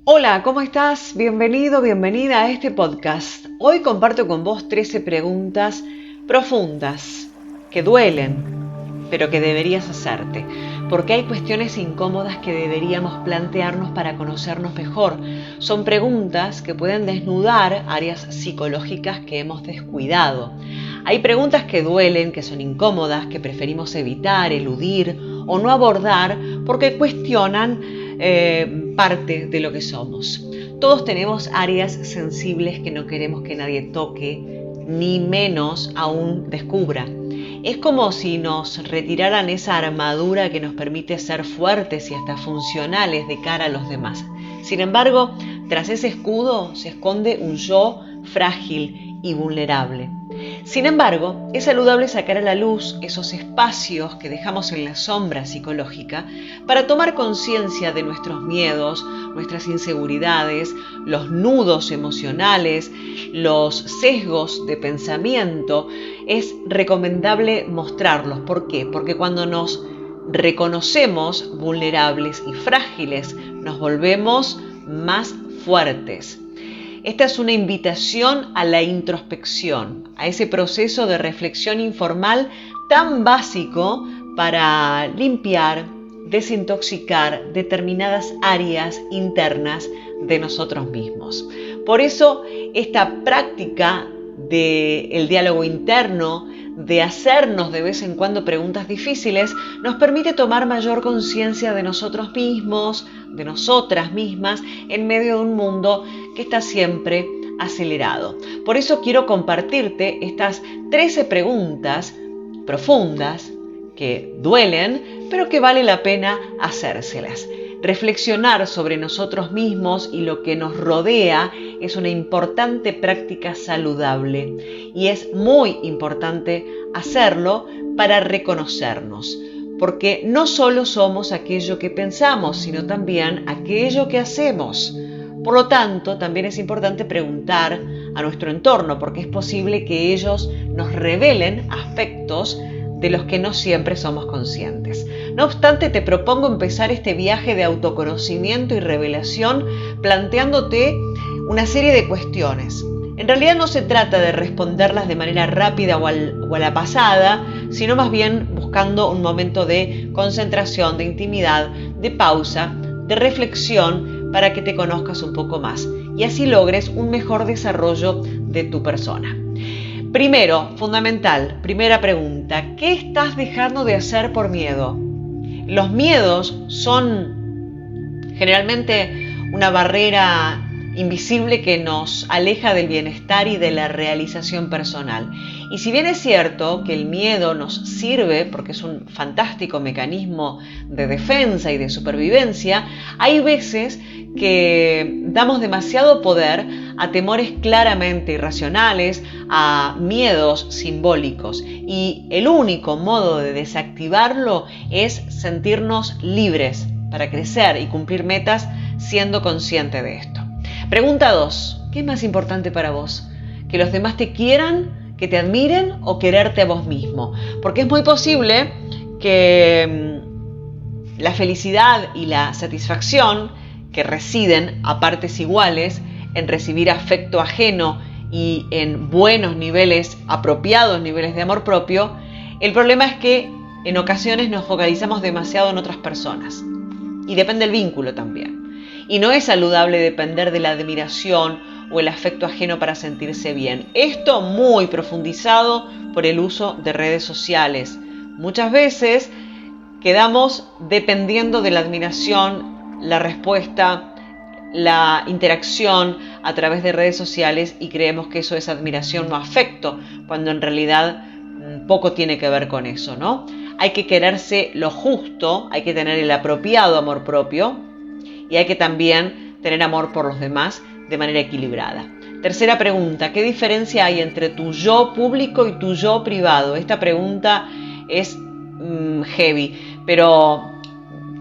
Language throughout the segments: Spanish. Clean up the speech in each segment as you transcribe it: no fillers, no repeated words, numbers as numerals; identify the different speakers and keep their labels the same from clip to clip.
Speaker 1: Hola, ¿cómo estás? Bienvenido, bienvenida a este podcast. Hoy comparto con vos 13 preguntas profundas que duelen, pero que deberías hacerte, porque hay cuestiones incómodas que deberíamos plantearnos para conocernos mejor. Son preguntas que pueden desnudar áreas psicológicas que hemos descuidado. Hay preguntas que duelen, que son incómodas, que preferimos evitar, eludir o no abordar porque cuestionan parte de lo que somos. Todos tenemos áreas sensibles que no queremos que nadie toque, ni menos aún descubra. Es como si nos retiraran esa armadura que nos permite ser fuertes y hasta funcionales de cara a los demás. Sin embargo, tras ese escudo se esconde un yo frágil y vulnerable. Sin embargo, es saludable sacar a la luz esos espacios que dejamos en la sombra psicológica para tomar conciencia de nuestros miedos, nuestras inseguridades, los nudos emocionales, los sesgos de pensamiento. Es recomendable mostrarlos. ¿Por qué? Porque cuando nos reconocemos vulnerables y frágiles, nos volvemos más fuertes. Esta es una invitación a la introspección, a ese proceso de reflexión informal tan básico para limpiar, desintoxicar determinadas áreas internas de nosotros mismos. Por eso, esta práctica del diálogo interno, de hacernos de vez en cuando preguntas difíciles, nos permite tomar mayor conciencia de nosotros mismos, de nosotras mismas, en medio de un mundo que está siempre acelerado. Por eso quiero compartirte estas 13 preguntas profundas que duelen, pero que vale la pena hacérselas. Reflexionar sobre nosotros mismos y lo que nos rodea es una importante práctica saludable y es muy importante hacerlo para reconocernos, porque no solo somos aquello que pensamos, sino también aquello que hacemos. Por lo tanto, también es importante preguntar a nuestro entorno, porque es posible que ellos nos revelen aspectos de los que no siempre somos conscientes. No obstante, te propongo empezar este viaje de autoconocimiento y revelación planteándote una serie de cuestiones. En realidad no se trata de responderlas de manera rápida o a la pasada, sino más bien buscando un momento de concentración, de intimidad, de pausa, de reflexión para que te conozcas un poco más y así logres un mejor desarrollo de tu persona. Primero, fundamental, primera pregunta, ¿qué estás dejando de hacer por miedo? Los miedos son generalmente una barrera invisible que nos aleja del bienestar y de la realización personal. Y si bien es cierto que el miedo nos sirve porque es un fantástico mecanismo de defensa y de supervivencia, hay veces que damos demasiado poder a temores claramente irracionales, a miedos simbólicos. Y el único modo de desactivarlo es sentirnos libres para crecer y cumplir metas siendo consciente de esto. Pregunta 2. ¿Qué es más importante para vos? ¿Que los demás te quieran, que te admiren o quererte a vos mismo? Porque es muy posible que la felicidad y la satisfacción que residen a partes iguales en recibir afecto ajeno y en buenos niveles, apropiados niveles de amor propio, el problema es que en ocasiones nos focalizamos demasiado en otras personas. Y depende del vínculo también. Y no es saludable depender de la admiración o el afecto ajeno para sentirse bien. Esto muy profundizado por el uso de redes sociales. Muchas veces quedamos dependiendo de la admiración, la respuesta, la interacción a través de redes sociales y creemos que eso es admiración o afecto, cuando en realidad poco tiene que ver con eso, ¿no? Hay que quererse lo justo, hay que tener el apropiado amor propio y hay que también tener amor por los demás de manera equilibrada. Tercera pregunta, ¿qué diferencia hay entre tu yo público y tu yo privado? Esta pregunta es heavy, pero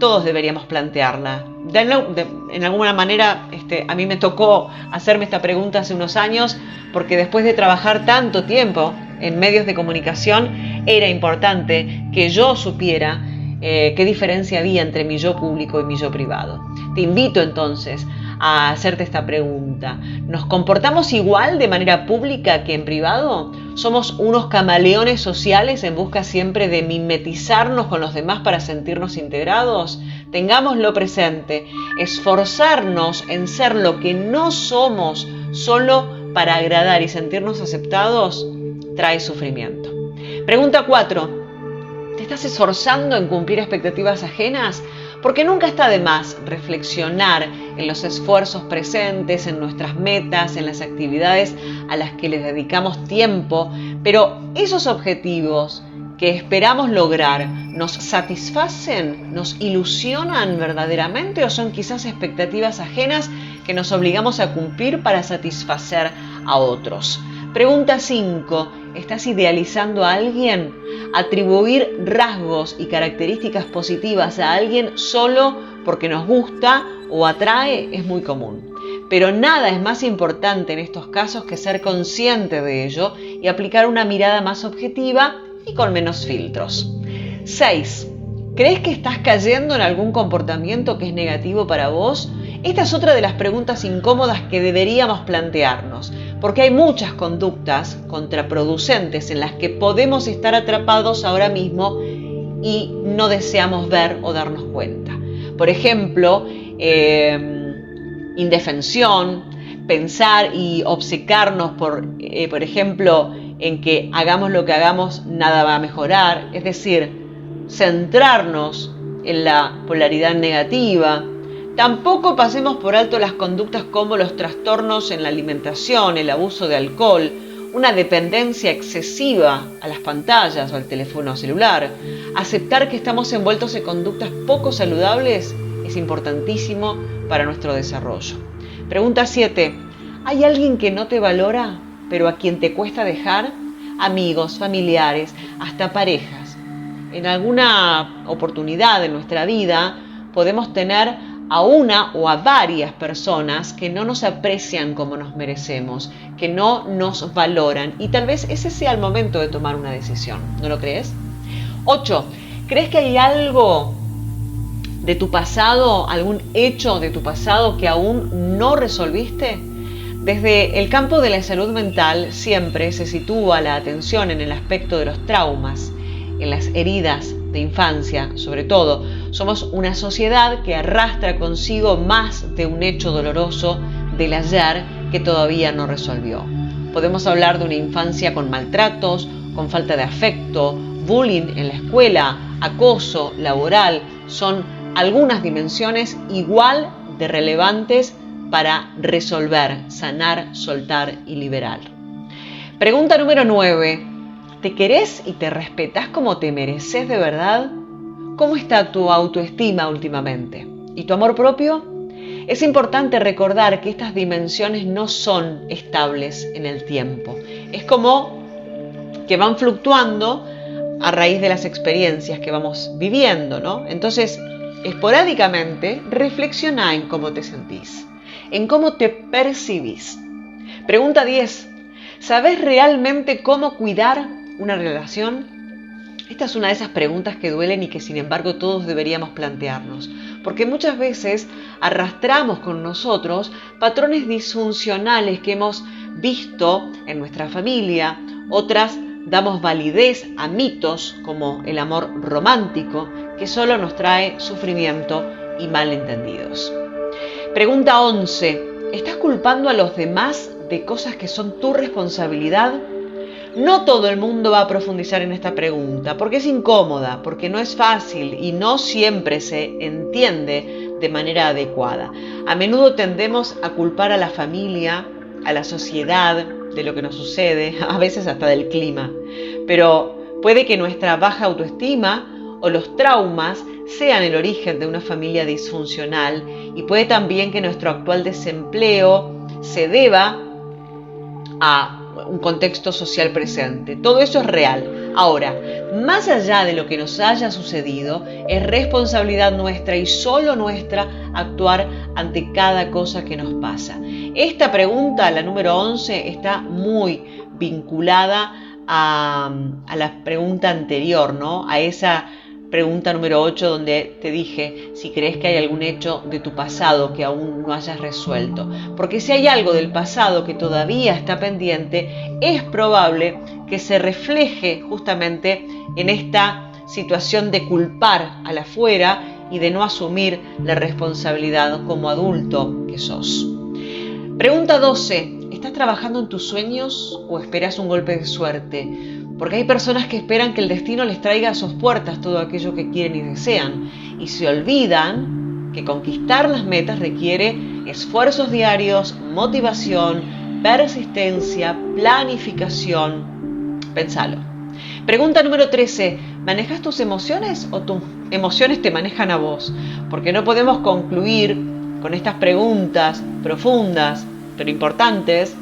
Speaker 1: todos deberíamos plantearla. En alguna manera, a mí me tocó hacerme esta pregunta hace unos años, porque después de trabajar tanto tiempo en medios de comunicación, era importante que yo supiera qué diferencia había entre mi yo público y mi yo privado. Te invito entonces a hacerte esta pregunta. ¿Nos comportamos igual de manera pública que en privado? ¿Somos unos camaleones sociales en busca siempre de mimetizarnos con los demás para sentirnos integrados? Tengámoslo presente, esforzarnos en ser lo que no somos solo para agradar y sentirnos aceptados trae sufrimiento. Pregunta 4. ¿Te estás esforzando en cumplir expectativas ajenas? Porque nunca está de más reflexionar en los esfuerzos presentes, en nuestras metas, en las actividades a las que les dedicamos tiempo, pero esos objetivos que esperamos lograr, ¿nos satisfacen? ¿Nos ilusionan verdaderamente o son quizás expectativas ajenas que nos obligamos a cumplir para satisfacer a otros? Pregunta 5. ¿Estás idealizando a alguien? Atribuir rasgos y características positivas a alguien solo porque nos gusta o atrae es muy común. Pero nada es más importante en estos casos que ser consciente de ello y aplicar una mirada más objetiva y con menos filtros. 6. ¿Crees que estás cayendo en algún comportamiento que es negativo para vos? Esta es otra de las preguntas incómodas que deberíamos plantearnos, porque hay muchas conductas contraproducentes en las que podemos estar atrapados ahora mismo y no deseamos ver o darnos cuenta. Por ejemplo, indefensión, pensar y obcecarnos por ejemplo, en que hagamos lo que hagamos, nada va a mejorar, es decir, centrarnos en la polaridad negativa. Tampoco pasemos por alto las conductas como los trastornos en la alimentación, el abuso de alcohol, una dependencia excesiva a las pantallas o al teléfono celular. Aceptar que estamos envueltos en conductas poco saludables es importantísimo para nuestro desarrollo. Pregunta 7. ¿Hay alguien que no te valora, pero a quien te cuesta dejar? Amigos, familiares, hasta parejas. En alguna oportunidad de nuestra vida podemos tener a una o a varias personas que no nos aprecian como nos merecemos, que no nos valoran y tal vez ese sea el momento de tomar una decisión, ¿no lo crees? 8. ¿Crees que hay algo de tu pasado, algún hecho de tu pasado que aún no resolviste? Desde el campo de la salud mental siempre se sitúa la atención en el aspecto de los traumas, en las heridas de infancia, sobre todo. Somos una sociedad que arrastra consigo más de un hecho doloroso del ayer que todavía no resolvió. Podemos hablar de una infancia con maltratos, con falta de afecto, bullying en la escuela, acoso laboral. Son algunas dimensiones igual de relevantes para resolver, sanar, soltar y liberar. Pregunta número 9. ¿Te querés y te respetás como te mereces de verdad? ¿Cómo está tu autoestima últimamente? ¿Y tu amor propio? Es importante recordar que estas dimensiones no son estables en el tiempo. Es como que van fluctuando a raíz de las experiencias que vamos viviendo, ¿no? Entonces, esporádicamente, reflexiona en cómo te sentís, en cómo te percibís. Pregunta 10. ¿Sabés realmente cómo cuidar una relación? Esta es una de esas preguntas que duelen y que sin embargo todos deberíamos plantearnos, porque muchas veces arrastramos con nosotros patrones disfuncionales que hemos visto en nuestra familia, otras damos validez a mitos como el amor romántico, que solo nos trae sufrimiento y malentendidos. Pregunta 11. ¿Estás culpando a los demás de cosas que son tu responsabilidad? No todo el mundo va a profundizar en esta pregunta, porque es incómoda, porque no es fácil y no siempre se entiende de manera adecuada. A menudo tendemos a culpar a la familia, a la sociedad, de lo que nos sucede, a veces hasta del clima. Pero puede que nuestra baja autoestima o los traumas sean el origen de una familia disfuncional y puede también que nuestro actual desempleo se deba a un contexto social presente. Todo eso es real. Ahora, más allá de lo que nos haya sucedido, es responsabilidad nuestra y solo nuestra actuar ante cada cosa que nos pasa. Esta pregunta, la número 11, está muy vinculada a la pregunta anterior, ¿no? A esa pregunta número 8, donde te dije si crees que hay algún hecho de tu pasado que aún no hayas resuelto. Porque si hay algo del pasado que todavía está pendiente, es probable que se refleje justamente en esta situación de culpar al afuera y de no asumir la responsabilidad como adulto que sos. Pregunta 12. ¿Estás trabajando en tus sueños o esperas un golpe de suerte? Porque hay personas que esperan que el destino les traiga a sus puertas todo aquello que quieren y desean, y se olvidan que conquistar las metas requiere esfuerzos diarios, motivación, persistencia, planificación. Pensalo. Pregunta número 13. ¿Manejas tus emociones o tus emociones te manejan a vos? Porque no podemos concluir con estas preguntas profundas, pero importantes,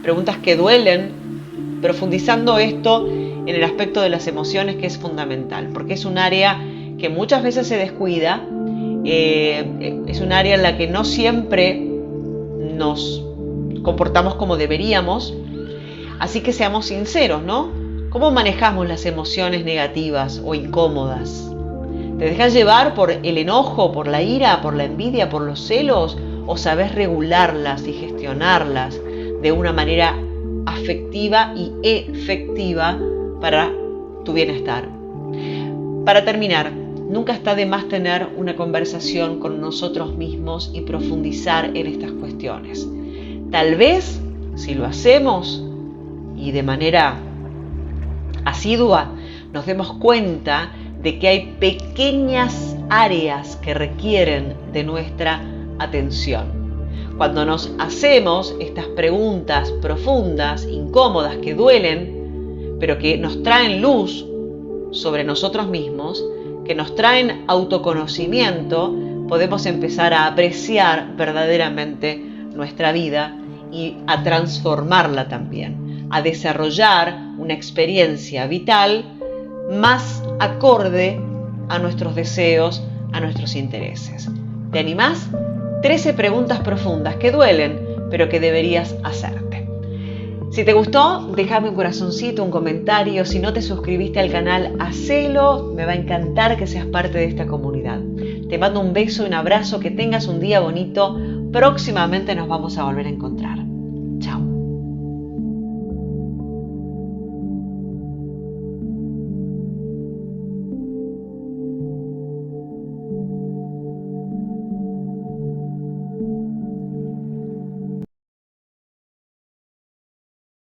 Speaker 1: preguntas que duelen, profundizando esto en el aspecto de las emociones, que es fundamental, porque es un área que muchas veces se descuida, es un área en la que no siempre nos comportamos como deberíamos, así que seamos sinceros, ¿no? ¿Cómo manejamos las emociones negativas o incómodas? ¿Te dejas llevar por el enojo, por la ira, por la envidia, por los celos? ¿O sabes regularlas y gestionarlas de una manera afectiva y efectiva para tu bienestar? Para terminar, nunca está de más tener una conversación con nosotros mismos y profundizar en estas cuestiones. Tal vez, si lo hacemos y de manera asidua, nos demos cuenta de que hay pequeñas áreas que requieren de nuestra atención. Cuando nos hacemos estas preguntas profundas, incómodas, que duelen, pero que nos traen luz sobre nosotros mismos, que nos traen autoconocimiento, podemos empezar a apreciar verdaderamente nuestra vida y a transformarla también, a desarrollar una experiencia vital más acorde a nuestros deseos, a nuestros intereses. ¿Te animás? 13 preguntas profundas que duelen, pero que deberías hacerte. Si te gustó, déjame un corazoncito, un comentario. Si no te suscribiste al canal, hacelo. Me va a encantar que seas parte de esta comunidad. Te mando un beso y un abrazo. Que tengas un día bonito. Próximamente nos vamos a volver a encontrar. Chao.